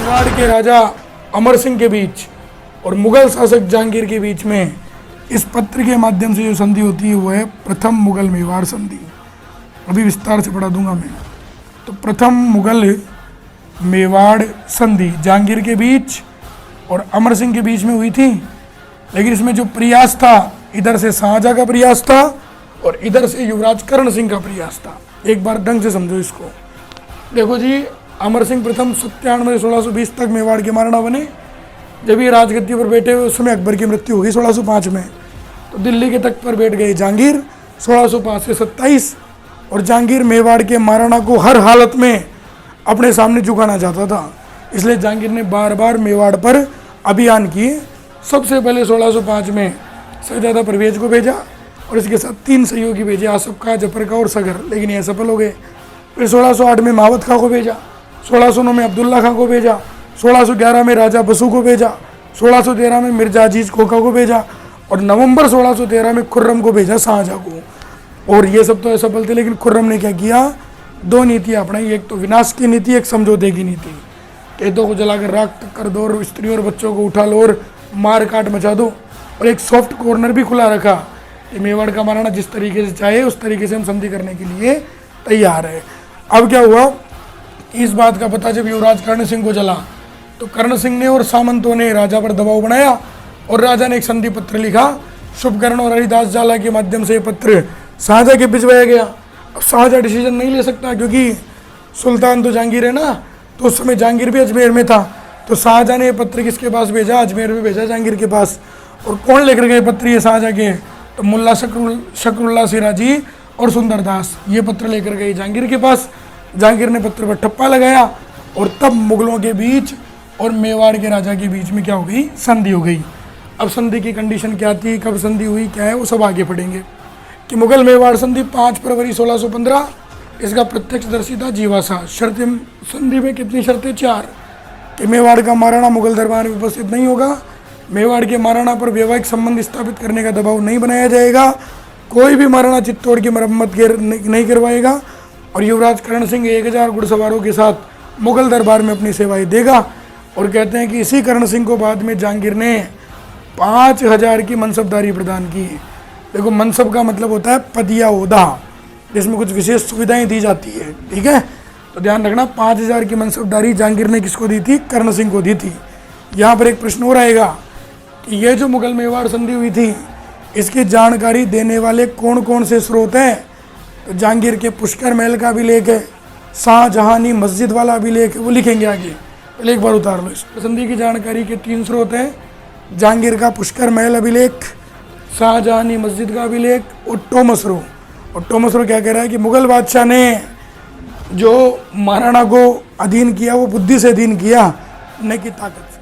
मेवाड़ के राजा अमर सिंह के बीच और मुगल शासक जहांगीर के बीच में इस पत्र के माध्यम से जो संधि होती है वो है प्रथम मुगल मेवाड़ संधि। अभी विस्तार से पढ़ा दूंगा मैं। तो प्रथम मुगल मेवाड़ संधि जहांगीर के बीच और अमर सिंह के बीच में हुई थी, लेकिन इसमें जो प्रयास था, इधर से शाहजहां का प्रयास था और इधर से युवराज कर्ण सिंह का प्रयास था। एक बार ढंग से समझो इसको। देखो जी, अमर सिंह प्रथम 97 1620 तक मेवाड़ के महाराणा बने। जब ये राजगद्दी पर बैठे हुए उस समय अकबर की मृत्यु हो गई 1605 में। तो दिल्ली के तख्त पर बैठ गए जहांगीर 1605 से 27, और जहांगीर मेवाड़ के महाराणा को हर हालत में अपने सामने झुकाना चाहता था। इसलिए जहांगीर ने बार बार मेवाड़ पर अभियान किए। सबसे पहले 1605 में शहजादा परवेज को भेजा और इसके साथ 3 सहयोगी भेजे, आसफ खां, जफर खां और सगर, लेकिन ये सफल हो गए। फिर 1608 में मावत खां को भेजा, 1609 में अब्दुल्ला खां को भेजा, 1611 में राजा बसु को भेजा, 1613 में मिर्जा अजीज खोखा को भेजा और नवंबर 1613 में खुर्रम को भेजा, शाहजहां को। और ये सब तो असफल थे, लेकिन खुर्रम ने क्या किया, 2 नीतियाँ अपनाई। एक तो विनाश की नीति, एक समझौते की नीति। कैदों को जलाकर राख कर दो और स्त्रियों और बच्चों को उठा लो और मार काट मचा दो। और एक सॉफ्ट कॉर्नर भी खुला रखा कि मेवाड़ का महाराणा जिस तरीके से चाहे उस तरीके से हम संधि करने के लिए तैयार है। अब क्या हुआ, इस बात का पता जब युवराज कर्ण सिंह को चला तो कर्ण सिंह ने और सामंतों ने राजा पर दबाव बनाया और राजा ने एक संधि पत्र लिखा। शुभकर्ण और हरिदास जाला के माध्यम से ये पत्र शाहजहां के भिजवाया गया। अब शाहजहां डिसीजन नहीं ले सकता क्योंकि सुल्तान तो जहांगीर है ना, तो उस समय जहांगीर भी अजमेर में था। तो शाहजहां ने ये पत्र किसके पास भेजा, अजमेर में भेजा, जहांगीर के पास। और कौन लेकर गए पत्र ये शाहजहां के, तो मुल्ला शकरुल्ला सिराजी और सुंदरदास ये पत्र लेकर गए जहांगीर के पास। जहांगीर ने पत्र पर ठप्पा लगाया और तब मुगलों के बीच और मेवाड़ के राजा के बीच में क्या हो गई, संधि हो गई। अब संधि की कंडीशन क्या थी, कब संधि हुई, क्या है, वो सब आगे पढ़ेंगे। कि मुगल मेवाड़ संधि 5 फरवरी 1615, इसका प्रत्यक्षदर्शी था जीवा शाह। शर्तें संधि में कितनी शर्तें, 4। कि मेवाड़ का महाराणा मुगल दरबार में उपस्थित नहीं होगा, मेवाड़ के महाराणा पर वैवाहिक संबंध स्थापित करने का दबाव नहीं बनाया जाएगा, कोई भी महाराणा चित्तौड़ की मरम्मत नहीं करवाएगा, और युवराज कर्ण सिंह 1000 घुड़सवारों के साथ मुगल दरबार में अपनी सेवाएं देगा। और कहते हैं कि इसी कर्ण सिंह को बाद में जहांगीर ने 5000 की मनसबदारी प्रदान की। देखो, मनसब का मतलब होता है पद या ओहदा, जिसमें कुछ विशेष सुविधाएं दी जाती है, ठीक है। तो ध्यान रखना, 5000 की मनसबदारी जहांगीर ने किसको दी थी, कर्ण सिंह को दी थी। यहाँ पर एक प्रश्न और आएगा कि ये जो मुगल मेवाड़ संधि हुई थी इसकी जानकारी देने वाले कौन कौन से स्रोत हैं। तो जहांगीर के पुष्कर महल का अभिलेख है, शाहजहानी मस्जिद वाला अभिलेख है, वो लिखेंगे आगे, पहले एक बार उतार लो। इस संधि की जानकारी के 3 स्रोत हैं, जहांगीर का पुष्कर महल अभिलेख, शाहजहानी मस्जिद का अभिलेख और टोमसरो। और टोमसरो क्या कह रहा है कि मुगल बादशाह ने जो महाराणा को अधीन किया वो बुद्धि से अधीन किया, न कि ताकत से।